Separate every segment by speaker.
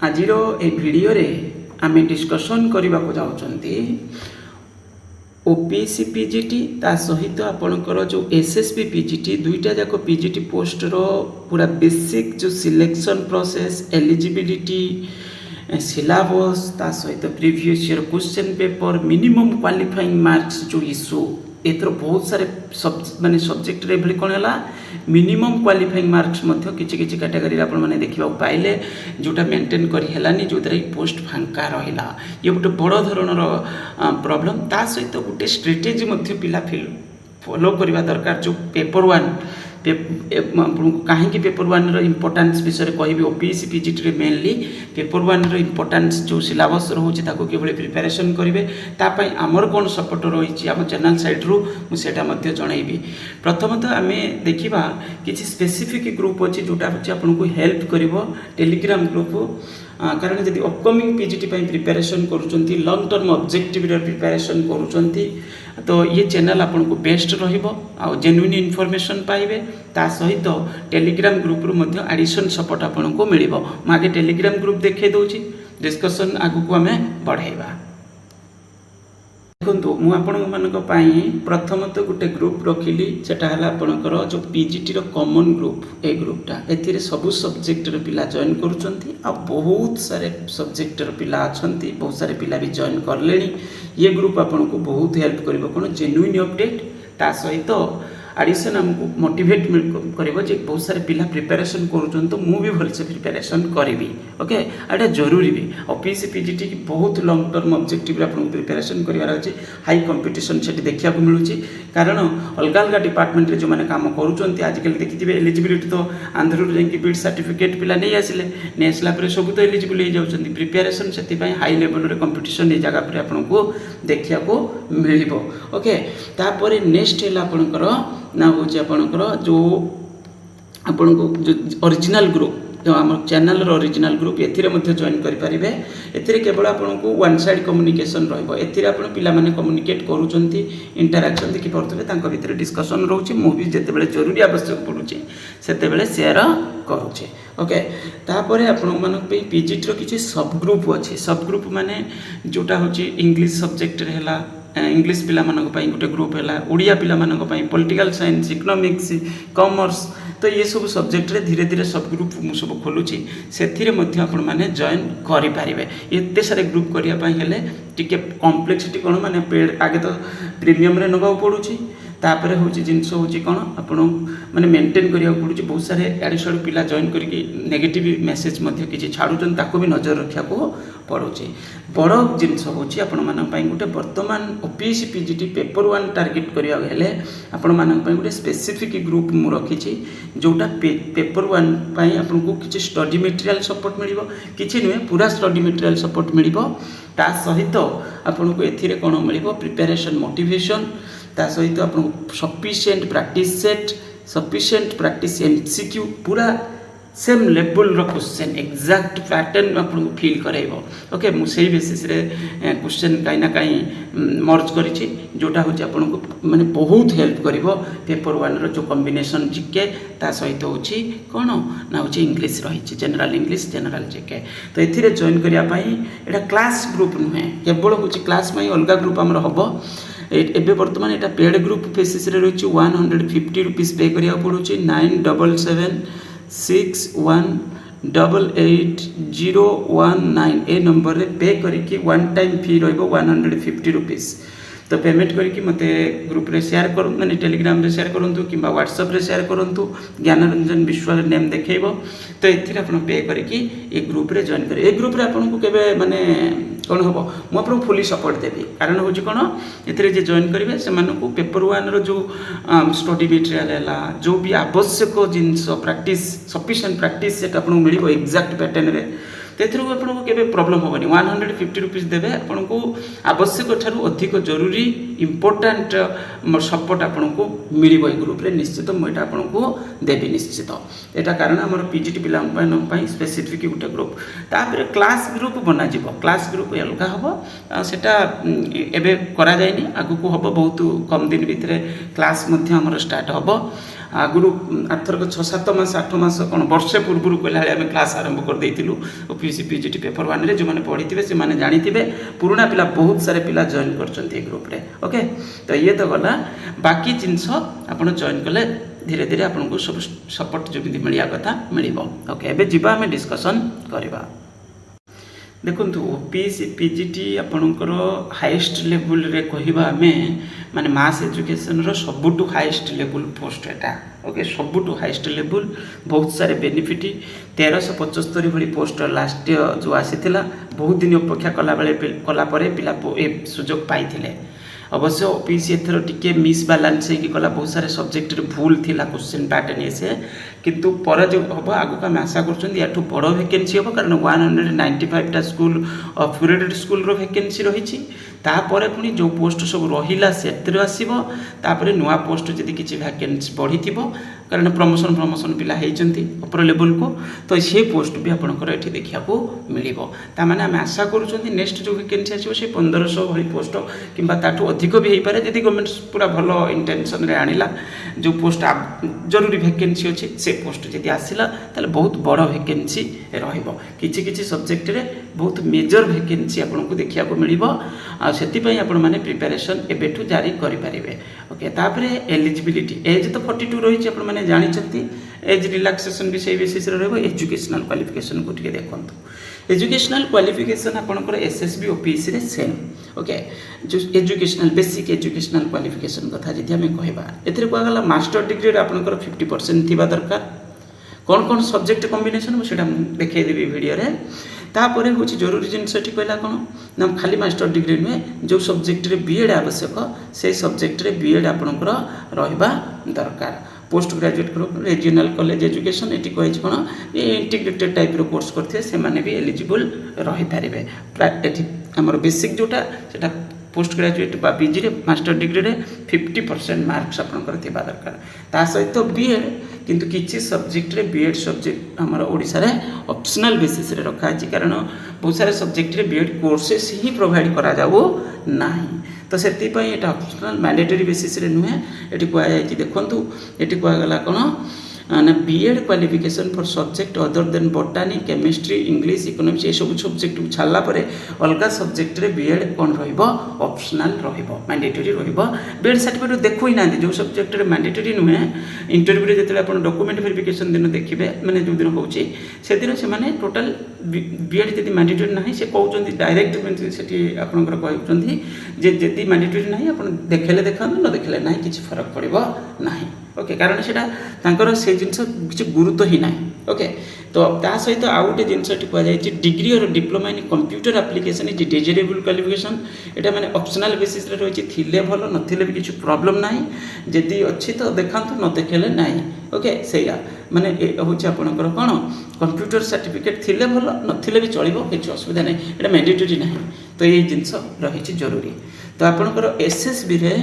Speaker 1: आजिर ए video रे आमे discussion करने को जाउछंती ओपीसी पीजीटी ता सहित आपणकर जो एसएसपी पीजीटी दुईटा जाक पीजीटी पोस्ट रो पूरा बेसिक जो सिलेक्शन प्रोसेस एलिजिबिलिटी सिलेबस ता सहित previous year question paper minimum qualifying marks जो इश्यू एथर बहुत सारे माने सब्जेक्ट रे भली कोन हला मिनिमम क्वालिफाइंग मार्क्स मध्य किछि किछि कैटेगरी आपण माने देखिबा पाइले जोटा मेंटेन करि हेलानी जोतरे पोस्ट फांका रहिला ये गोटे बड़ धरणर प्रॉब्लम ता सहित गोटे स्ट्रेटेजी मध्य पिला फॉलो करबा दरकार जो पेपर 1 कहीं पेपर 1 रो इम्पोर्टेंस विषय कहबी ओपीसी पीजीटी रे मेनली पेपर 1 रो इम्पोर्टेंस जो सिलेबस रोचे ताको केवल प्रिपरेशन करेंगे तापाई आमर कौन सपोर्ट रही आम चैनल साइड रू मुझे जनइबी प्रथमतः आम देखा किसी स्पेसिफिक ग्रुप अच्छी जोटा हूँ आपको हेल्प कर टेलीग्राम ग्रुप कारण जब अपकमिंग पीजीटी प्रिपरेशन करुँच लॉन्ग टर्म ऑब्जेक्टिव प्रिपरेशन करुँच तो ये चैनल आपन को बेस्ट रहिबो आ जेन्युइन इन्फॉर्मेशन पाइबे ता सहित टेलीग्राम ग्रुप रु मध्य एडिशन सपोर्ट आपन को मिलिबो मागे टेलीग्राम ग्रुप देखे दोची डिस्कशन आगु को हमें बढ़ाइबा देखो मु आपण मानक पई प्रथमत गोटे ग्रुप रखिली सेटा हला आपनकर जो पीजीटी रो कॉमन ग्रुप ए ग्रुपटा एथिरे सब सब्जेक्ट रो पिला जॉइन करूचंती आ बहुत सारे सब्जेक्ट रो पिला अछंती बहुत सारे पिला भी जॉइन करलेनी ये ग्रुप आपन को बहुत हेल्प करिवो कोन जेन्युइन अपडेट ता सहित एडिशन हमको मोटिवेट करिवो जे बहुत सारे पिला प्रिपरेशन करूचन तो मु भी भलसे प्रिपरेशन करिवि ओके एटा जरूरी भी ओपीसी पीजीटी की बहुत लॉन्ग टर्म ऑब्जेक्टिव आपन प्रिपरेशन करिवार अछि हाई कंपटीशन सेठी देखिया को मिलुची कारण अलग अलग डिपार्टमेंट रे जो माने काम करूचंती आजकल देखिथिबे एलिजिबिलिटी तो आंध्र रो जेंकी बीट सर्टिफिकेट पिला नै आसिले नै आसला पर सब तो एलिजिबल हो जाउचंती प्रिपरेशन सेति पई हाई लेवल रे कंपटीशन ए जगह पर आपन को देखिया को मिलिबो ओके तापर नेक्स्ट हैला आपनकर ना हूँ आपणकर जो आपण को जो ओरिजिनल ग्रुप जो आम चैनल ओरिजिनल ग्रुप एथिरे मध्य जॉइन करेंगे एथिरे केवल आपन को वन साइड कम्युनिकेशन रहिबो एथिरे आपण पिला माने कम्युनिकेट करूचंती इंटरैक्शन देखि परतबे तांको भितर डिस्कशन रहउची मु भी जेतेबेले जरूरी आवश्यक पडुची सेतेबेले शेयर करूचे ओके तापरे आपण मानक पे पीजीटी रो किछि सब ग्रुप अछि सब ग्रुप माने जोटा होची इंग्लिश सब्जेक्ट रे हला इंग्लिश पिला मानक पई गोटे ग्रुप है ओडिया पिला मानक पई पॉलिटिकल साइंस इकोनॉमिक्स कॉमर्स तो ये सब सब्जेक्ट रे धीरे धीरे सब ग्रुप मु सब खोलुची सेथिरे मध्य आपण माने जॉइन करि पारिबे एते सारे ग्रुप करिया पई हेले टिके कॉम्प्लेक्सिटी कोन माने पेड आगे तो प्रीमियम रे नबा पडुची तापर हूँ जिनस हूँ कौन आपण मैंने मेंटेन करिया पड़ुची बहुत सारे आड़े साड़ू पिला जॉइन करके नेगेटिव मेसेज किसी छाड़ुचन ताको भी नजर रखा पड़ुची बड़ जिनस हूँ आपण मान गोटे वर्तमान ओपीसी पीजीटी पेपर 1 टार्गेट करिया हेले आपण मान गोटे स्पेसिफिक ग्रुप मु रखी जोटा पेपर 1 पई आपण को किछि स्टडी मटेरियल सपोर्ट मिलिबो किछि नुहे पूरा स्टडी मटेरियल सपोर्ट मिलिबो ता सहित आपण को एथिरे कोन मिलिबो प्रिपरेशन मोटिवेशन ता सहित आप sufficient practice set sufficient practice MCQ पूरा सेम लेवल रो क्वेश्चन एग्जैक्ट पैटर्न आपको फील कराइबो ओके मु सेही बेसिस रे क्वेश्चन काई ना काई मर्ज करिछि जोटा होछि आपको माने बहुत हेल्प करिवो पेपर 1 रो जो कॉम्बिनेशन जीके ता सहित होछि कोन ना होछि इंग्लिश रहिछि जनरल इंग्लिश जनरल जीके तो एथिरे जॉइन करिया पई एटा क्लास ग्रुप नुहे केवल होछि क्लास पई अलगा ग्रुप हमर हबो एबे वर्तमान एटा पेड ग्रुप बेसिस रे रहिछि 150 रुपीस पे करिया पड़ुछि 9776188019 ए नंबर रे पे करिकि वन टाइम फी रहइबो 150 रुपीस तो पेमेंट करके मते ग्रुप रे शेयर करू माने टेलीग्राम रे शेयर करंतु किबा व्हाट्सएप रे शेयर करंतु ज्ञानरंजन विश्वास नेम देखैबो तो एथिरे आपण पे करके ए ग्रुप रे जॉइन करे ए ग्रुप रे आपण को केबे माने कोन होबो मु आपन फुली सपोर्ट देबी कारण होजी कोन एथिरे जे जॉइन करिवे से मानको पेपर 1 रो जो स्टडी मटेरियल हैला जो भी आवश्यक जिंस प्रैक्टिस सफिशिएंट प्रैक्टिस सेट आपण मिलिबो एग्जैक्ट पैटर्न रे तेथरु आपन को केबे प्रॉब्लम होबनी 150 रुपीस देबे आपन को आवश्यक ठारू अधिक जरूरी इंपोर्टेंट सपोर्ट आपन को मिलिबो ए ग्रुप रे निश्चित मोटा आपन को देबी निश्चित एटा कारण हमर पीजीटी पिला पई स्पेसिफिक गुटे ग्रुप तापर क्लास ग्रुप बना जिवो क्लास ग्रुप अलगा हबो सेटा एबे करा जायनी आगु को हबो बहुत कम दिन भितरे क्लास मध्य हमर स्टार्ट हबो आगुरी आर्थरक 6-7 मास 8 मास कौन वर्षे पूर्व कहला आम क्लास आरंभ कर देलु ओपीसी पीजीटी पेपर 1 जो मैंने पढ़ी थे से जानी पुराना पिला बहुत सारे पिला जॉइन कर ग्रुप रे ओके। तो ये तो गला बाकी जिनस आप जॉइन कले धीरे धीरे आपको सब सपोर्ट जो मिलिया कथा मिल ओके। एबे जीवा आम डिस्कसन करवा देखु ओपीसी पीजीटी आपणकर हाईएस्ट लेवल रे कहवा आम माने मास एजुकेशन रो सबुटु हाईएस्ट लेवल पोस्ट एटा ओके। सबुटु हाईएस्ट लेवल बहुत सारे बेनिफिट 1375 भली पोस्ट लास्ट जो आसीथिला बहुत दिन अपेक्षा कला पिला ए सुजोग पाइथिले। अवश्य ओपीसी एथर टिके मिस बैलेंस होगी गला बहुत सारे सब्जेक्ट भूल थिला क्वेश्चन पैटर्न से किंतु पर जो हम आगे आम आशा कर बड़ वैकेंसी हम कारण 195टा स्कूल अफग्रेडेड स्कूल वैकेंसी रही तापर पुणी जो पोस्ट सब रहा से आसपर नुआ पोस्ट जदि किसी वैकेंसी बढ़ी कारण प्रमोशन पिला होती अपर लेवल को तो से पोस्ट भी आपंकर ये देखा मिल ताने आम आशा करुँच नेक्स्ट जो वैकेंसी आसो से 1500 भली पोस्ट कि अधिक भी हो पारे जदि गवर्नमेंट पूरा भल इंटेंशन आनिला जो पोस्ट जरूरी वैकेंसी अच्छे से पोस्ट जदि आसला ताले बहुत बड़ वैकेंसी रहिबो किछि सब्जेक्ट रे बहुत मेजर वैकेंसी आपको देखा मिल से आपण मैंने प्रिपेरेसन एबेठू जारी करें ओके। तापरे एलिजिबिलिटी एज तो 42 रही आप मैंने जानते एज रिलैक्सेशन भी सही बेसिस रही एजुकेशनल क्वालिफिकेशन को टिके देखंतु एजुकेशनल क्वालिफिकेशन आपनकर एसएसबी ओपीसी रे सेम ओके। जो एजुकेशनल बेसिक एजुकेशनल क्वालिफिकेशन कथा जदि आम कहबा एथिरे कहला मास्टर डिग्री रे आपनकर 50% थिबा दरकार कौन कौन सब्जेक्ट कॉम्बिनेशन मुझे देखदेवी वीडियो रे तापर हूँ जरूरी जिनस कहला कौन ना खाली मास्टर डिग्री नुहे जो सब्जेक्ट रे बीएड आवश्यक से सब्जेक्ट रे बीएड आपनकर रहिबा दरकार। Post graduate regional college education ये कही कौन इंटीग्रेटेड टाइप कोर्स करते से माने भी एलिजिबल रही पारे आमर बेसिक जोटा सेटा पोस्ट ग्रेजुएट बा पीजी रे मास्टर डिग्री रे 50% मार्क्स आपनकर थिबा दरकार ता सहित बीएड किंतु किछि सब्जेक्ट रे बीएड सब्जेक्ट हमर ओडिसा रे ऑप्शनल बेसिस रे रखा अछि कारण बहुत सारे सब्जेक्ट रे बीएड कोर्सेस ही प्रोवाइड करा जाऊ नाही तो सेति पई एटा ऑप्शनल मैंडेटरी बेसिस रे नुहे एटी कोआ जाय कि देखंतु एटी कोआ गला कोन ना BEd qualification for subject other than botany chemistry English economics ये सब सब्जेक्ट को छाला परे अलग सब्जेक्ट रे बीएड कौन रहिबो ऑप्शनल रहिबो मैंडेटरी रहिबो बीएड सर्टिफिकेट देखु ही ना जो सब्जेक्ट रे मैंडेटरी नुहे इंटरव्यू रे जतले अपन डॉक्यूमेंट वेरिफिकेशन दिन देखिबे माने जो दिन होउची से दिन से माने टोटल बीएड जदि मैंडेटरी नाही से कहउचंती डायरेक्ट सेठी आपनकर कहउचंती जे जदि मैंडेटरी नाही अपन देखले देखन न देखले नाही किछि फरक पड़िबो नाही ओके कारण से से जिनस किसी गुरुत्व ही ना ओके। तो ता सहित आउ गोटे जिनस कहुई डिग्री और diploma in computer application is desirable qualification एटा माने ऑप्शनल बेसिस रे रही थिले भल नथिले भी किसी प्रॉब्लम नाही जदि अच्छी तो देखांतु न देखले नाही ओके। सैया माने हूँ आपंकर कौन कंप्यूटर सर्टिफिकेट थिले भल नथिले भी चलिबो किसी असुविधा नहीं एटा मैंडेटरी नहीं तो ये जिनस रही जरूरी। तो आपंकर एसएसबी रे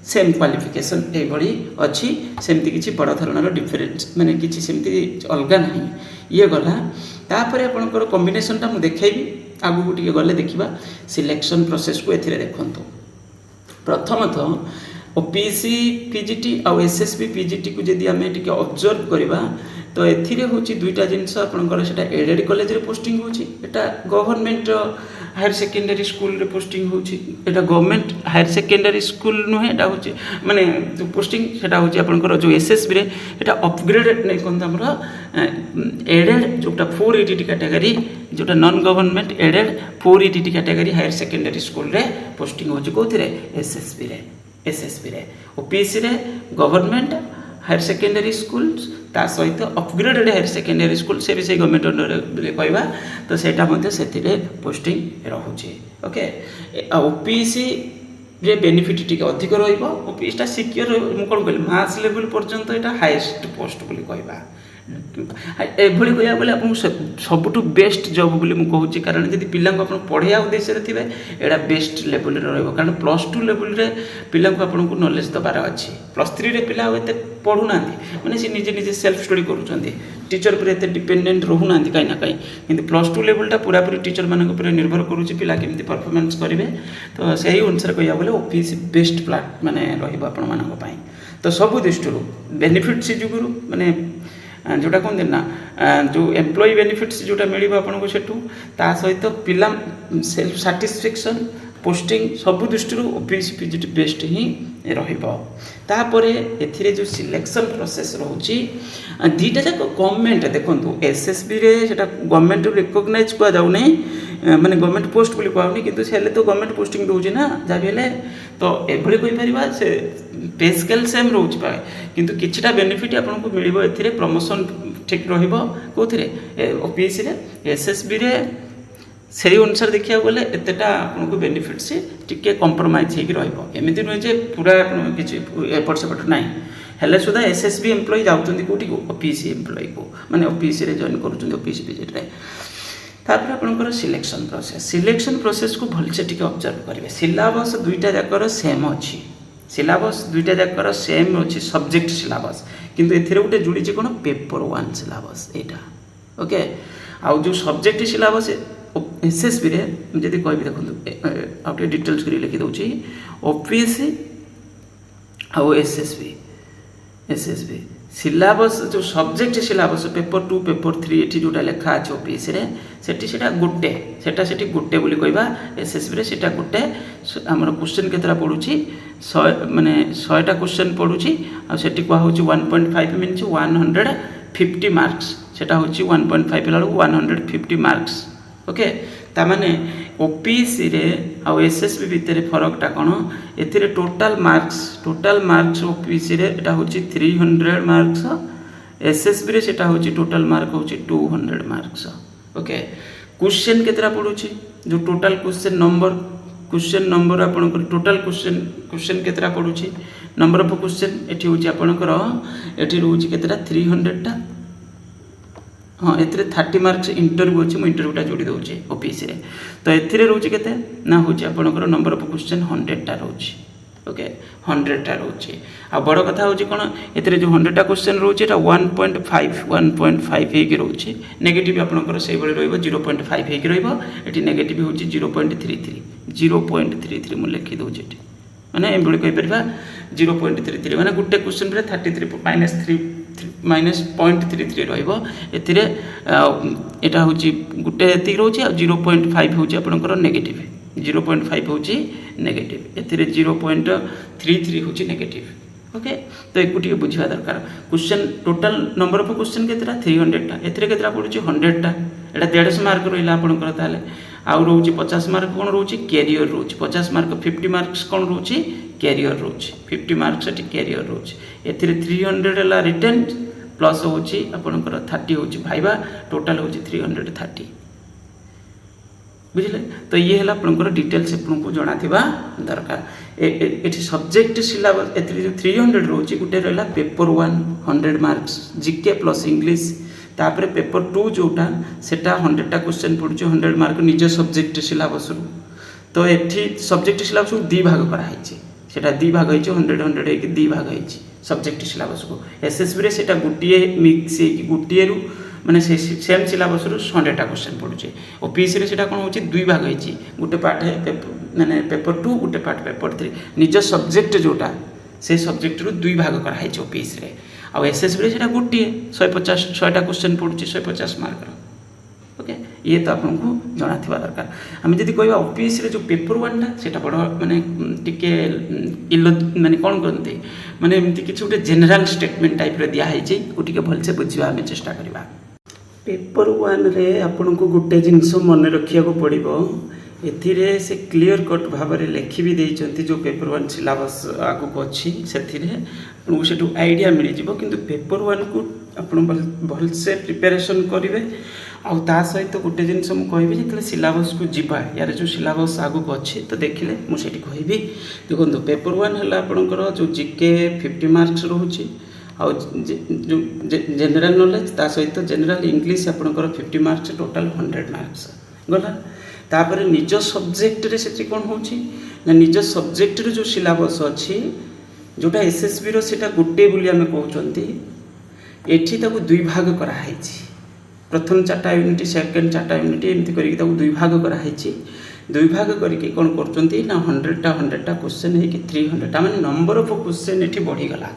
Speaker 1: सेम क्वालिफिकेशन ये अच्छी सेमती किसी बड़ धरणर डिफरेन्स माने किसी सेमती अलग ना ये गला तापर आपंकर कॉम्बिनेशनटा मुझे देखी आगू टे गले देखा सिलेक्शन प्रोसेस को एथिरे देखंतु प्रथमतः ओपीसी पीजीटी आउ एसएसबी पीजीटी को जदि आम टे ऑब्जर्व करवा तो एथिरे होची दुईटा जिनस आपनकर सेटा एडेड कॉलेज रे पोस्टिंग होची एटा गवर्नमेंट हायर सेकेंडरी स्कूल रे पोस्टिंग होची एटा गवर्नमेंट हायर सेकेंडरी स्कूल नुहे एटा होची माने जो पोस्टिंग सेटा होची आपनकर जो एसएसबी रे एटा अपग्रेडेड नै कोन हमरा एडेड जोटा 480 कैटेगरी जोटा non government aided 480 category higher secondary school रे पोस्टिंग होची कोथिरे एसएसबी रे ओपीसी रे गवर्नमेंट हायर सेकेंडरी स्कूल ता सहित अपग्रेडेड हायर सेकेंडरी स्कूल से भी से गवर्नमेंट अंडर कहवा तो सेटा मध्य सेतिरे पोस्टिंग रहुची ओके। ओपीसी रे बेनिफिट टिके अधिक रहिबो ओपीसी ता सिक्योर मु कोन कहली मास लेवल पर्यंत एटा हाईएस्ट पोस्ट बोली कहबा एभली कहया बोले आपन सबुठु बेस्ट जॉब बोली मु कहूची कारण जदि पिला को आपन पढ़िया उद्देश्य रे थिबे एडा बेस्ट लेवल रे रहबो कारण +2 लेवल रे पिला को आपन को नॉलेज दबार अछि +3 रे पिला एते पढु नांती माने से निजे निजे सेल्फ स्टडी करूचंदी टीचर पर एते डिपेंडेंट रहु नांती काई ना काई किंतु +2 लेवल टा पूरा पूरी टीचर मानक पर निर्भर करूची पिला केमती परफॉर्मेंस करिवे तो सही अनुसार कहया बोले ओपीसी बेस्ट प्लाट माने रहबो आपन मानक पई। तो सबु दृष्टि बेनिफिट्स जुगुरु माने जोटा कहते ना जो एम्प्लॉय बेनिफिट्स जोटा मिल आपको सेठू ता सहित पिला सेल्फ साटिस्फैक्शन पोस्टिंग सबु दृष्टि ओपीसी पीजीटी बेस्ट ही रहीपर एथिरे जो सिलेक्शन प्रोसेस रोची दीटा जाक गवर्नमेंट देखो एसएसबी रे सेटा गवर्नमेंट रिकॉग्नाइज करा जाउ नै माने गवर्नमेंट पोस्ट बोली कहउनी किंतु सेले तो गवर्नमेंट पोस्टिंग दोउची ना जा भी तो एभली कहि परिबा से पे स्केल सेम रोची पाए किंतु किछटा बेनिफिट आपको मिलिबो एथिरे प्रमोशन ठीक रहिबो कोथिरे ओपीएससी रे एसएसबी रे से अनुसार देखा गले एतेटा आपको बेनिफिट से टिके कंप्रोमाइज होमती नुहे जे पूरा किसी एपट सेपट ना हेल्ले सुधा एसएसबी एम्प्लॉय जाऊँगी कौटी को ओपीसी एम्प्लॉय को माने ओपीसी रे जॉइन कर ओपीसी पीजेट तापर आपंकर सिलेक्शन प्रोसेस को भलसे टिके ऑब्जर्व करेंगे सिलेबस दुईटा जाकर सेम अच्छी सिलेबस दुईटा जाकर सेम अच्छी सब्जेक्ट सिलेबस किंतु एथिरे गोटे जुड़ी कौन पेपर 1 सिलेबस एटा ओके आउ जो सब्जेक्ट सिलेबस एसएसबी रे जदि कह देखो आउटे डिटेल्स कर लिखि दूची ओपीएससी आउ एसएसबी सिलेबस जो सब्जेक्ट सिलेबस पेपर 2 पेपर 3 एठी जोटा लेखा अछि ओपीएससी रे सेटा गोटे बोली कहबा एसएसबी रे सेटा गोटे हमर क्वेश्चन केतरा पडुची 100 माने 100टा क्वेश्चन पडुची आ सेठी को होची 1.5 मीन्स 150 मार्क्स सेटा होची 1.5 लाडू 150 मार्क्स ओके तामाने ओपीसी रे आ एसएसबी भितर फरकटा कौन एथिरे टोटल मार्क्स ओपीसी रे एटा होची 300 मार्क्स एसएसबी रे सेटा होची टोटल मार्क होची 200 मार्क्स ओके क्वेश्चन केतरा पडुची जो टोटल क्वेश्चन नंबर आपनकर टोटल क्वेश्चन केतरा पडुची नंबर ऑफ क्वेश्चन एठी होची आपनकर एठी रहउची केतरा 300 टा हाँ एथिरे 30 मार्क्स इंटरव्यू अच्छे मुझे इंटरव्यूटा जोड़ी दूचे ओपीसी रे तो एथिरे रोचे केते ना होची आपनकर नंबर ऑफ क्वेश्चन 100टा रोची ओके 100टा रोची आ बड़ कथा होची कोन एथिरे जो 100टा क्वेश्चन रोची एटा 1.5 हेकी रोची नेगेटिव आपनकर सेही बळे रहइबो 0.5 हेकी रहइबो एठी नेगेटिव होची 0.33 मु लिखि दोचे एठी माने एम बळे कहि परबा 0.33 माने गुटे क्वेश्चन रे 33 माइनस 0.33 रहिबो एथिरे एटा होची गुटे एति रोची आ 0.5 होची आपनकर नेगेटिव 0.5 होची नेगेटिव एथिरे 0.33 होची नेगेटिव ओके तो एक गुटी बुझिबा दरकार question total number of question केतरा 300 टा एथिरे केतरा पडुची 100 टा एटा 150 मार्क रहिला आपनकर ताले आउ रोची 50 मार्क कोन रोची कैरियर रोची 50 मार्क 50 मार्क्स कोन रोची कैरियर रोची 50 मार्क्स एटी कैरियर रोची एथिरे 300 ला रिटन प्लस होची आपनकर 30 होची भाइबा टोटल होची 330 बुझले तो ये हला आपनकर डिटेल्स आपनको जणा थिबा दरकार एठी सब्जेक्ट सिलेबस एथिरे जो 300 रोची गुटे रहला paper 1 100 marks GK plus English तापर पेपर 2 जोटा सेटा 100टा क्वेश्चन पडुची 100 मार्क निज सब्जेक्ट सिलेबस रु तो एठी सब्जेक्ट सिलेबस को दी भाग करा हैची सेटा दी भाग हैची 100 एक दी भाग हैची सब्जेक्ट सिलेबस को एसएसबी रे सेटा गुटिए मिक्स है कि गुटिए रु माने सेम सिलेबस रु 100टा क्वेश्चन पडुची ओपीसी रे सेटा कोन होची दुई भाग हैची गुटे पार्ट है माने पेपर 2 गुटे पार्ट पेपर 3 निज सब्जेक्ट जोटा से सब्जेक्ट रु दुई भाग करा हैची ओपीसी रे आ एसएसबी रे सेटा गुटिए 150टा क्वेश्चन पडुची 150 मार्क रो ओके ये तो आपको जना थिबा दरकार हम जदि कहबा ओपीएससी रे जो पेपर 1 टा सेटा बड़ माने टिके इलो माने कोन करते माने एमति किछ उटे जनरल स्टेटमेंट टाइप रे दिया है जे को टिके भलसे बुझिबा हम चेष्टा करबा पेपर 1 रे आपनको गुटे जिंस मन रखिया को पड़िबो एथिरे से क्लियर कट भाव में लिखि भी देइचंती जो पेपर 1 सिलेबस आगु को अछि सेथिरे आपको सेटू आईडिया मिल जिवो किंतु पेपर 1 को आपण भलसे प्रिपरेशन करिवे आउ ता सहित गोटे जिनस मु कहबी जे सिलेबस को जीवा यार जो सिलेबस आगु को अछि तो देखिले मु सेठी कहबी देखो पेपर 1 हला आपनकर जो जीके 50 मार्क्स रहउची आउ जो जनरल नॉलेज ता सहित जनरल इंग्लिश आपनकर 50 मार्क्स टोटल 100 मार्क्स गला तापर निज सब्जेक्ट रे सेठी कोन होची ना निज सब्जेक्ट रे जो सिलेबस अछि जोटा एसएसबी रो सेटा गुटे बोली हमें कहउचंती एठी ताको दुई भाग करा हैची प्रथम 4टा यूनिट सेकंड 4टा यूनिट एमती करिक ताको दुई भाग करा हैची दुई भाग करके कौन करछंती ना 100टा क्वेश्चन है कि 300 माने नंबर ऑफ क्वेश्चन एठी बढ़ी गला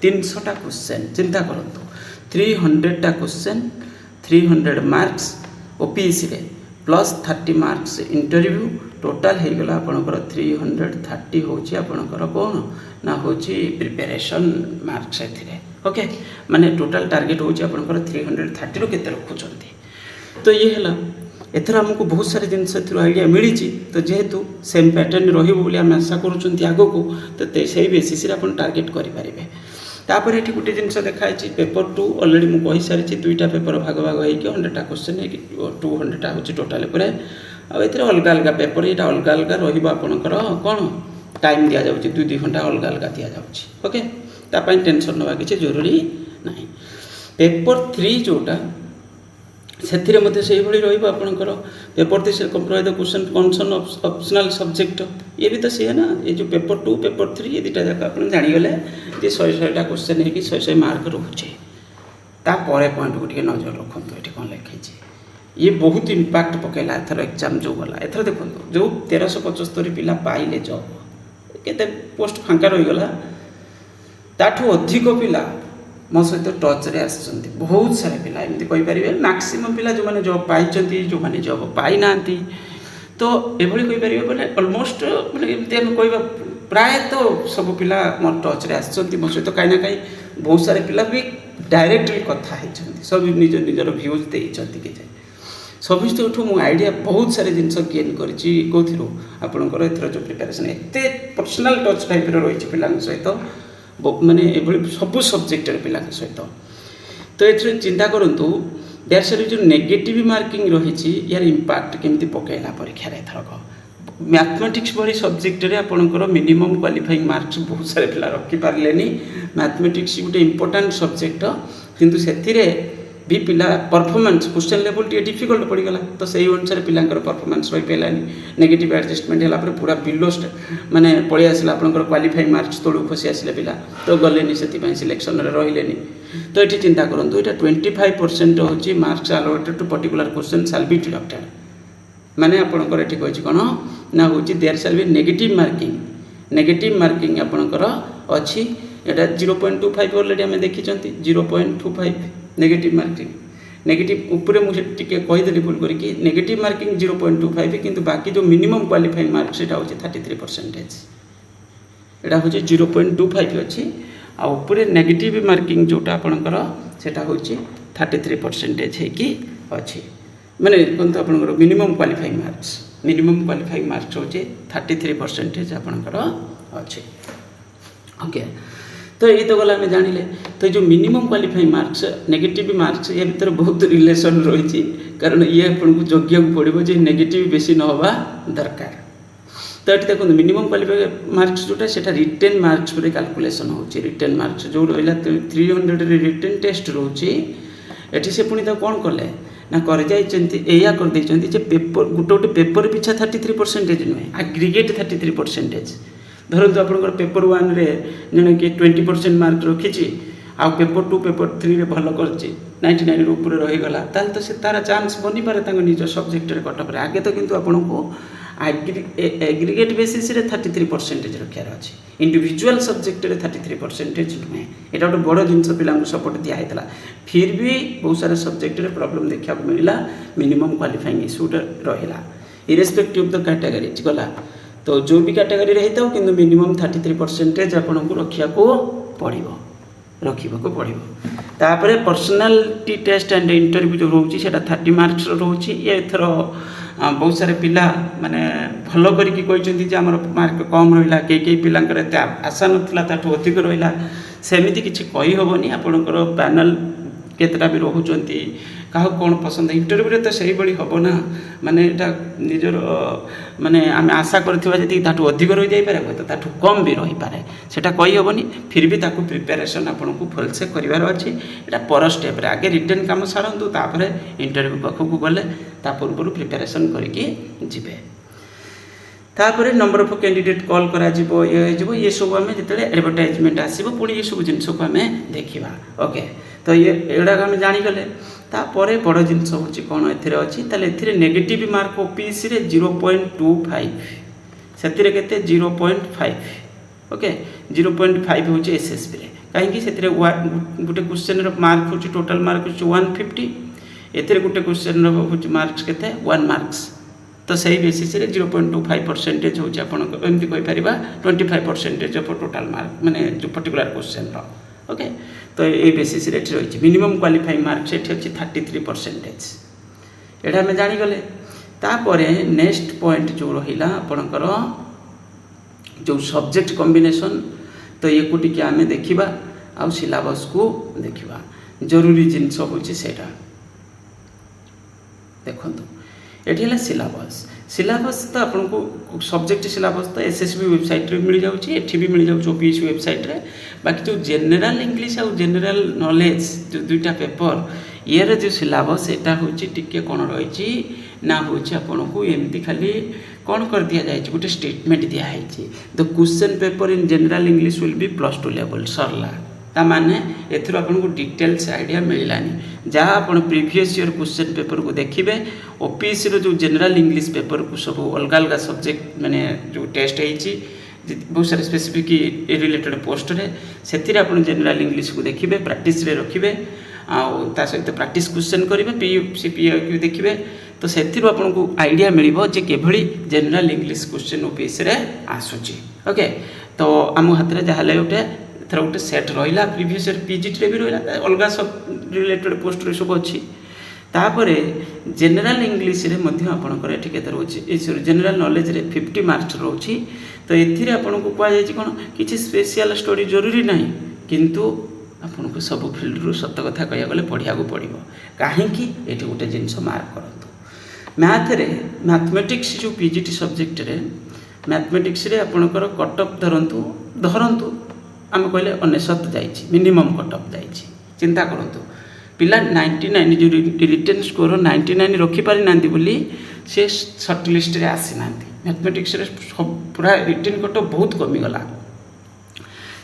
Speaker 1: 300टा क्वेश्चन चिंता करंतु 300टा क्वेश्चन 300 मार्क्स ओपीएससी रे प्लस 30 मार्क्स इंटरव्यू टोटाल हो गला आपनकर 330 होची आपनकर कोन ना होची प्रिपरेशन मार्क्स एथिरे ओके माने टोटाल टार्गेट होची आपनकर 330 रो केते रखुचंती तो ये हला एथर हमको बहुत सारे जिनस एथर आइडिया मिली तो जेहेतु सेम पैटर्न रहिबो बोली हम आशा करूचंती आगो को तो सेही बेसिस रे अपन टार्गेट करि पारिबे तापर एठी गुटे जिनस देखाइछि पेपर 2 ऑलरेडी मु कहि सारिछि दुईटा पेपर भाग भाग होई कि 100टा क्वेश्चन है कि 200टा होछि टोटल पुरे आ एथरे अलग अलग पेपर एटा अलग अलग रहिबो आपनकर कोन टाइम दिया जाउछि 2 घंटा अलग अलग दिया जाउछि ओके ता पई टेंशन नबा किछि जरूरी नाही पेपर 3 जोटा सेथिरे मध्ये सेही भली रहिबो आपनकर पेपर 3 से comprise the question कॉन्सन optional subject ये भी तो से है ना ये जो पेपर 2 पेपर 3 ये दुटा जाक आपन जानि गले जे 100टा क्वेश्चन है कि 100 मार्क रहउछि ता परे पॉइंट गुटिके नजर रखंतु एठी कोन लिखैछि ये बहुत इम्पैक्ट पकेला एथर एग्जाम जो गला एथर देखंतु जो 1375 पिला पाइले जॉब केते पोस्ट फांका रहि गला ताठू अधिक पिला मो सहित टच रे आसछन्ती बहुत सारे पिला एमती कहि परिबे मैक्सिमम पिला जो माने जॉब पाइछन्ती जो माने जॉब पाइ नांती तो एभली कहि परिबे माने ऑलमोस्ट माने एमती हम कहबा प्राय तो सब पिला मो टच रे आसछन्ती मो सहित काई ना काई बहुत सारे पिला भी डायरेक्टली कथा हिचन्ती सब निज निजर व्यूज देइछन्ती कि जाय सबिष्ट उठू मु आइडिया बहुत सारे जिनस गेन करिछि कोथिरो आपनकर एथर जो प्रिपरेशन एते पर्सनल टच टाइप रो रहिछि पिला सहित माने एभली सब सब्जेक्ट रे पिला सहित तो एथरे चिंता करंतु देयर से जो नेगेटिव मार्किंग रहिछि यार इंपैक्ट केमती पकेला परीक्षा रे एथरक मैथमेटिक्स भली सब्जेक्ट रे आपनकर मिनिमम क्वालिफाइंग मार्क्स बहुत सारे पिला रखि पारलेनी मैथमेटिक्स गुटे इंपोर्टेंट सब्जेक्ट किंतु सेथिरे भी पिला performance question level T difficult पड़ गला तो सही अनुसार पिलांकर परफॉर्मेंस रही पाइलानी नेगेटिव एडजस्टमेंट है पूरा बिलो माने पळि आसला आपनकर क्वालिफाइंग मार्क्स तळु खसी आसले पिला तो गलेनी सेति सिलेक्शन रे रहिलेनी तो ये चिंता करंतु एटा 25% होची marks allocated to particular question shall be deducted माने आपनकर एठी कहछि कोन ना होची there shall be negative marking आपनकर अछि एटा 0.25 ऑलरेडी हम देखिचंती 0.25 नेगेटिव मार्किंग नेगेटिव ऊपर मुझे टिके कहीदेली भूल करी नेगेटिव मार्किंग 0.25 किंतु बाकी जो मिनिमम क्वालिफाइंग मार्क्स एटा होची 33% एटा होची 0.25 अछि आ ऊपर नेगेटिव मार्किंग जोटा आपनकर सेटा होची 33% है कि अछि माने कोन आपनकर मिनिमम क्वालिफाइंग मार्क्स होची 33% आपनकर अछि ओके तो ये तो गला में जानिले तो जो minimum qualifying marks negative marks ये भीतर बहुत रिलेशन रही कारण ये आपको जोग्य पड़ो जे नेगेटिव बेसी न होगा दरकार तो ये देखो मिनिमम क्वालिफाइंग मार्क्स जोटा सेटा रिटेन मार्क्स पर कैलकुलेशन होची रिटेन मार्क्स जो रहिला 300 रे रिटेन टेस्ट रोची एठी से पुनी त कोन करले ना कर जाइचंती एया कर दैचंती जे पेपर गुटे पेपर पिछा 33% नुहे एग्रीगेट 33% धरतु आपनकर पेपर 1 रे जने कि 20% मार्क रखिछि आ पेपर 2 पेपर 3 रे भलो करछि 99 रे ऊपर रहि गला ताल तो से तारा चांस बनि पारे तांग निज सब्जेक्ट रे कटअप रे आगे तो किंतु आपनको एग्रीगेट बेसिस रे 33% रखियार अछि इंडिविजुअल सब्जेक्ट रे 33% नुहे एटा ଗୋଟେ बड़ जिंस पिलांग सपोर्ट दिया हैतला फिर भी बहुत सारे सब्जेक्ट रे प्रॉब्लम देखा मिला मिनिमम क्वालिफाइंग इशू रहिला इरेस्पेक्टिव ऑफ द कैटेगरी गला तो जो भी कैटेगरी रहता हो किंतु मिनिमम 33% आपको रखा पड़ो तापर पर्सनालिटी टेस्ट एंड इंटरव्यू जो रोचे 30 मार्क्स रोचे ये थर बहुत सारे पिला माने भलो करके कहते आम मार्क कम रहा कई पिलांकर एत आशा नाला ताठू अधिक रहा सेमती किसी कही हेनी आपणकर पैनल केतटा भी रोचंती क्या कौन पसंद इंटरव्यू तो सही भाई हम ना माने निजर माने आम आशा करी ताठू अधिक रही जापे तो ताठू कम भी रही पारे सेटा कही हेनी फिर भी ताकू प्रिपेरेसन आपको भलसे करार अच्छी यहाँ पर स्टेप आगे रिटर्न काम सारतु तापर इंटरव्यू पाखक गले पूर्व प्रिपेरेसन करके जिबे तापर नंबर ऑफ कैंडिडेट कॉल करा जिवो ये सब आम जो एडवर्टाइजमेंट आसो पुणी ये सब जिन को आम देखा ओके तो ये एगुड़ा आम जानीगले तापर बड़ जिनस हूँ कौन ए नेगेटिव मार्क ओपीसी 0.25 से 0.5 ओके 0.5 हूँ एसएसबी कहीं गोटे क्वेश्चन मार्क हूँ टोटाल मार्क हूँ 150 एथिरे गोटे क्वेश्चन हूँ मार्क्स के 1 मार्क्स तो सही बेसीस 0.25% हूँ आपमती कहीपर 25% ऑफ टोटाल मार्क माने जो पर्टिकुलर क्वेश्चन ओके तो ये बेसीस रही मिनिमम क्वालिफाइंग मार्क्स ये अच्छी 33% एटा आम जागले तापर नेक्स्ट पॉइंट जो रहा आपणकर जो सब्जेक्ट कॉम्बिनेशन तो ये को टिके आम देखा आउ सिलेबस को देखा जरूरी जिनस हूँ सेटा देखो ये सिलेबस सिलेबस तो आपको सब्जेक्ट सिलेबस तो एसएसबी वेबसाइट रे मिल जाऊँ एठी भी मिल जाऊँ ओपीएससी वेबसाइट रे बाकी जो जनरल इंग्लिश और जनरल नॉलेज जो दुईटा पेपर यार जो सिलेबस एटा हूँ टिके कौन रही ना हूँ आपन को एमती खाली कौन कर दि जाए गोटे स्टेटमेंट दिखाई the question paper in general English will be +2 level सरला ताने एथर आपको डिटेल्स आइडिया मिलानी जहाँ आप प्रीवियस ईयर क्वेश्चन पेपर को देखिए ओपीएससी जो जनरल इंग्लिश पेपर को सब अलग अलग सब्जेक्ट माने जो टेस्ट होती बहुत सारे स्पेसिफिक रिलेटेड पोस्ट रे से आप जनरल इंग्लिश को देखिए प्रैक्टिस रे रखिए आ सहित प्रैक्टिस क्वेश्चन करेंगे पीयूसी पीआईक्यू देखिए तो से आपको आइडिया मिल जे केभली जनरल इंग्लिश क्वेश्चन ओपीएससी रे आसूची ओके तो आम हाथ में जहाँ गोटे थर गोटे सेट रहा प्रीवियस ईयर पीजीटी भी रहा अलग सब रिलेटेड पोस्ट रे सब अच्छी तापर जनरल इंग्लिश रे मध्य आपणकर ये केते रोचे सॉरी जनरल नॉलेज रे 50 मार्क्स रोची तो एथिरे आपनको कह जाय कोन किछि स्पेशल स्टडी जरूरी नहीं किंतु आपनको सब फील्ड रु सत्य कथा कहिया गले पढ़िया को पड़िबो काहे कि एठी गोटे जिंस मार्क करंतु मैथ रे मैथमेटिक्स जो पीजीटी सब्जेक्ट रे मैथमेटिक्स रे आपणकर कट ऑफ धरंतु आम कहले 99 जाइछि मिनिमम कट ऑफ जाइछि चिंता करंतु पिला 99 जो रिटर्न स्कोर 99 रखी पारि नांती बोली से शॉर्ट लिस्ट रे आसी नांती मैथमेटिक्स रे पूरा रिटर्न कट ऑफ बहुत कमी गला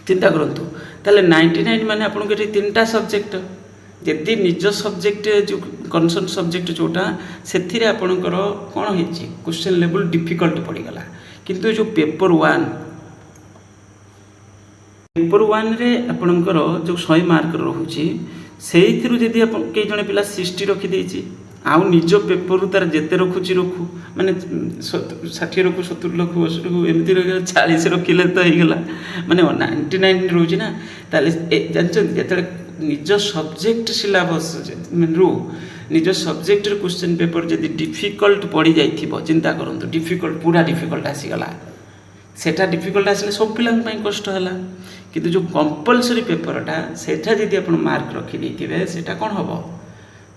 Speaker 1: चिंता करंतु ताले 99 माने आपन के तीनटा सब्जेक्ट जदि निज सब्जेक्ट जो कनसर्न सब्जेक्ट जोटा सेथिरे आपनकर कोन हेछि क्वेश्चन लेवल डिफिकल्ट पड़ी गला किंतु जो पेपर 1 रे आपनकर जो 100 मार्क रहुछि सेइथिरु जदि आप कई जने पिला 60 रखी देछि आउ निज पेपर तार जेते रखुछि रखु माने 60 रखु 70 रखु 80 रखु एमती रख 40 रखिले तो हो गला माने 99 रोजी ना ताले जानछन जेते निज सब्जेक्ट सिलेबस रू निज सब्जेक्ट क्वेश्चन पेपर जदि डिफिकल्ट पड़ी जाइथिबो चिंता करंतु डिफिकल्ट पूरा डिफिकल्ट आसी गला सेटा डिफिकल्ट आसले सब पिला कष्ट है किंतु जो कंपलसरी पेपरटा सेटा जदि आप मार्क रखी देथिबे सेटा कोन हबो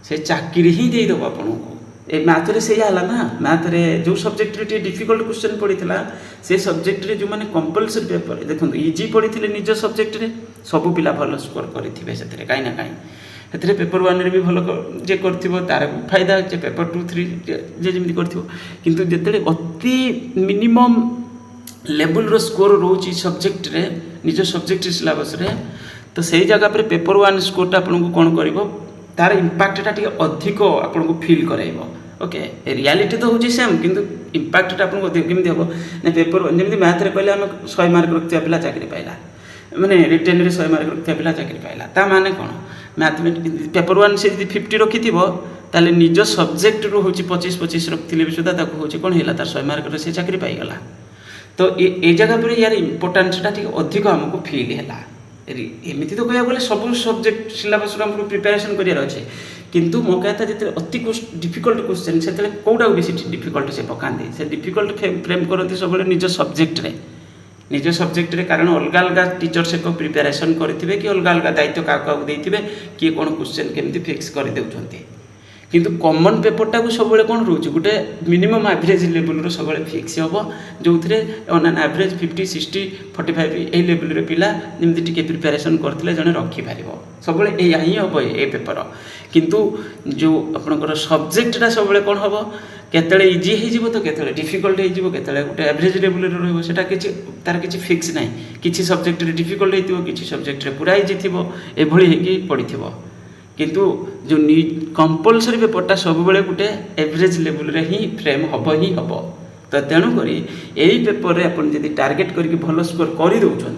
Speaker 1: से चाकरी ही दे दबो आपन को ए मैथ रे सेया हला ना मैथ रे जो सब्जेक्ट रे डिफिकल्ट क्वेश्चन पड़ीथिला से सब्जेक्ट रे जो माने कंपलसरी पेपर देखंतु इजी पड़ीथिले निज सब्जेक्ट रे सब पिला भलो स्कोर करिथिबे सेतरे काई ना काई सेतरे पेपर 1 रे भी भलो जे करथिबो तार फायदा जे पेपर 2 3 जे जेमि करथिबो किंतु जेतले अति मिनिमम लेवल रो स्कोर रोची सब्जेक्ट रे निज सब्जेक्ट सिलेबस रे तो सही जगह पर पेपर 1 स्कोर टा आपन को कोन करिवो तार इंपैक्ट टा टिके अधिक आपन को फील कराइबो ओके रियलिटी तो होची सेम किंतु इंपैक्ट टा आपन को केमि देबो ने पेपर जेमि मैथ रे कहले हम 100 मार्क रखते पिला चाकरी पाइला माने रिटन रे 100 मार्क रखते पिला चाकरी पाइला ता माने कोन मैथमेटिक्स पेपर 1 से 50 रखिथिबो ताले निज सब्जेक्ट रो होची 25 25 रखथिले भी सुदा ताको होची कोन हिला तार 100 मार्क रे से चाकरी पाइ गला तो ये जगह पर यार इम्पोर्टेंस टा अधिक आमको फील है एमती तो कह गले सब सब्जेक्ट सिलेबस हमको प्रिपेरेसन करार अच्छे किंतु मो कहता जिते अति डिफिकल्ट क्वेश्चन से कौटा बेसी डिफिकल्ट से पकाते से डिफिकल्ट फ्रेम करते सब निज सब्जेक्ट रे कारण अलग अलग टीचर से प्रिपेरेसन करेंगे कि अलग अलग दायित्व क्या देते किए कौन क्वेश्चन केमती फिक्स कर देउछन्ते किंतु कॉमन पेपरटा को सब कौन रोचे गोटे मिनिमम एवरेज लेवल सब फिक्स हम जो थे ऑन एन एवरेज 50 60 45 ये लेवल पिला जमी टी प्रिपेरेसन करते जड़े रखिपार सब या ही हम ये पेपर किंतु जो आपंकर सब्जेक्टा सब कौन हम केतले इजी हो तो केतले डिफिकल्ट हो केतले गोटे एवरेज लेवल रोटा कि तार किसी फिक्स ना कि सब्जेक्ट डिफिकल्ट हो किसी सब्जेक्ट पूरा इजी थी एभली पड़ी किंतु जो कंपलसरी पेपरटा सब बेले गोटे एवरेज लेवल रे ही फ्रेम हम ही हम तो तेणुक यही पेपर आप टार्गेट करके भल स्कोर कर दौरान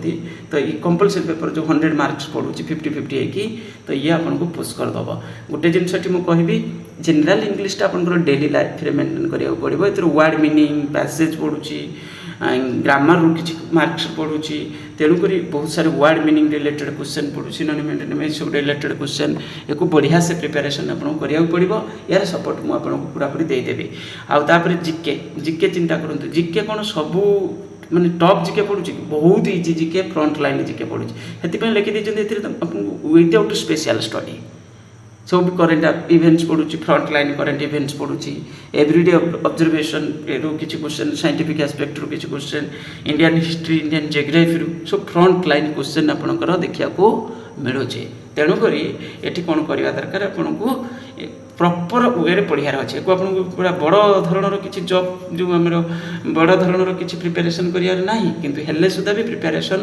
Speaker 1: तो ये कंपलसरी पेपर जो 100 मार्क्स पड़ू 50-50 है तो ये आपको पुश करदेव गोटे जिनसटी मुझे कहबी जनरल इंग्लीश आप डेली लाइफ रे मेंटेन करा पड़ो ए वर्ड मीनिंग पैसेज पढ़ुची ग्रामर रू किसी मार्क्स पढ़ुची तेणुक बहुत सारे वर्ड मीनिंग रिलेटेड क्वेश्चन पढ़ुची नॉन सब रिलेटेड क्वेश्चन एक बढ़िया से प्रिपेरेसन आपको करा पड़ो यार सपोर्ट मुझे पूरापूरी देदेवी आउे जिके जिके चिंता करूँ जिके कौन सबू माने टॉप जिके पढ़ुची बहुत इजी जिके फ्रंट लाइन जिके पढ़ुची से लिखिदी विदाउट स्पेशल स्टडी सब करेन्ट इवेंट्स पढ़ुची फ्रंट लाइन करेन्ट इवेंट्स पढ़ुची एवरीडे ऑब्जर्वेशन रू किसी क्वेश्चन साइंटिफिक एस्पेक्ट रू किसी question Indian history Indian geography रू सब फ्रंट लाइन क्वेश्चन आपंकर देखा मिलूचे तेणुक ये कौन करवा दरकार आपको प्रॉपर वे पढ़ार अच्छे को आपको पूरा बड़ धरणर किसी जॉब जो आम बड़ धरणर किसी प्रिपेरेसन करार ना किंतु हेल्ले सुधा भी प्रिपेरेसन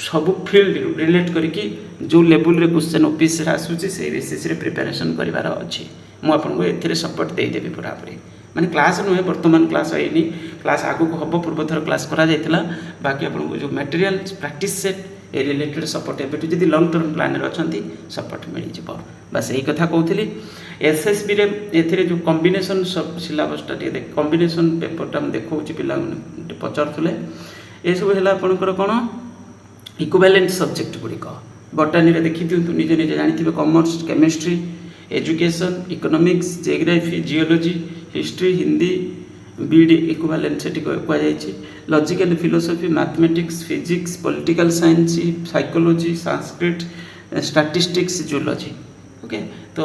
Speaker 1: सब फील्ड रिलेट करके जो लेवल रे क्वेश्चन ऑफिस रे आसूची से बेसिस रे प्रिपेरेसन करिवार अछि मु आपनको एथिरे सपोर्ट दे देबी पूरापूरी माने क्लास नुहे वर्तमान क्लास होइनी क्लास आगु को हबो पूर्वथर क्लास करा जायतिला बाकी आपनको जो मटेरियल प्रैक्टिस सेट ए रिलेटेड सपोर्ट एबेटू जदी लॉन्ग टर्म प्लान रे अछंती सपोर्ट मिली जिवो बस एही कथा कहउथिली एसएसबी रे एथिरे जो कॉम्बिनेशन सब सिलेबस टा देख कॉम्बिनेशन पेपर टा हम देखौची पिला पचारथुले ए सब हैला आपनकर कोन इक्विवेलेंट सब्जेक्ट गुड़िक बटानी देखी दिंतु निजे निजे जानी commerce chemistry education economics geography geology history Hindi बीडी इक्विवेलेंट से कहुई logical philosophy mathematics physics political science psychology Sanskrit statistics zoology okay तो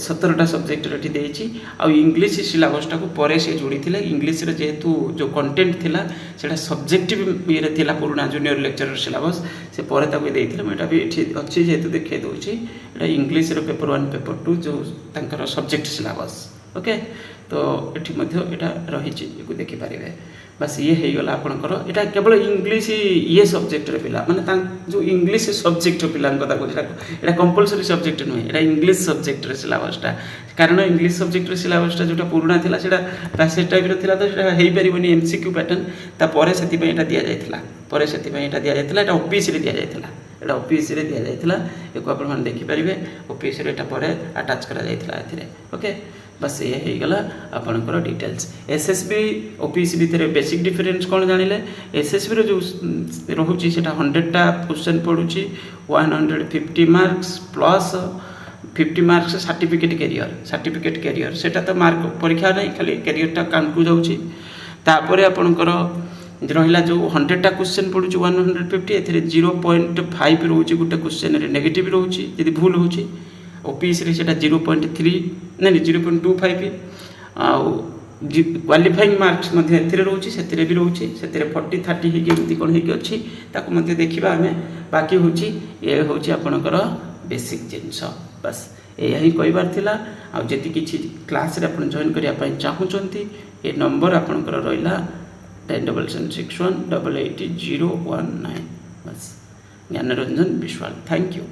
Speaker 1: 17टा सब्जेक्ट ये आउ इंग्लिश सिलेबसटा को परे से जोड़ी थे इंग्लिश रे जेहेतु जो कंटेंट थिला सेटा सब्जेक्टिव ये थिला पुराना जूनियर लेक्चरर सिलेबस से परे ताको देइथिले मेटा भी अच्छी जेहेतु देखे दूची एटा इंग्लिश रे पेपर 1 पेपर 2 जो तांकर सब्जेक्ट सिलेबस ओके तो एठी मध्ये एटा रहिछि को देखि पारिबे बस ये हो गला आपनकर एटा केवल इंग्लिश ये सब्जेक्ट रे पिला माने जो इंग्लिश सब्जेक्ट पिला कथा को एटा कंपलसरी सब्जेक्ट नुहे एटा इंग्लिश सब्जेक्ट रे सिलेबसटा कारण इंग्लिश सब्जेक्ट रे सिलेबसटा जोटा पुराना थिला सेटा पैसेज टाइप रो थिला तो सेटा हेई परिबनी एमसीक्यू पैटर्न ता परे सेति पय एटा दिया जायतिला परे सेति पय एटा दिया जायतिला एटा ओपीसी रे दिया जायतिला एटा ओपीसी रे दिया जायतिला एको आपण मान देखि परिबे ओपीसी रे एटा परे अटैच करा जायतिला एथिरे ओके बस ये हो गला आपनकर डिटेल्स एसएसबी ओपीसी भितर बेसिक डिफरेंस कौन जानिले एसएसबी रो जो रहउची सेटा 100टा क्वेश्चन पडुची 150 marks plus 50 marks certificate career सेटा तो मार्क परीक्षा नहीं खाली कैरियरटा काउंट को जाउची तापरे आपनकर रहिला जो 100टा क्वेश्चन पडुची 150 एथिरे 0.5 रहउची गुटे क्वेश्चन रे नेगेटिव रहउची यदि भूल होउची ओपीसी रे सेटा 0.3 नहीं 0.25 क्वालिफाइंग मार्क्स मध्य एथिरे रहउची सेतिरे भी रहउची सेतिरे 40 30 ही केमती कोन हेकी अछि ताको मध्य देखिबा हमें बाकी होउची ए होउची आपनकर बेसिक जिंस बस एया ही कहबार थिला आ जति किछि क्लास रे आपण जॉइन करिया पय चाहूचंती ए नंबर आपनकर रहिला 107761888019 बस ज्ञानरंजन विश्वाल थैंक यू।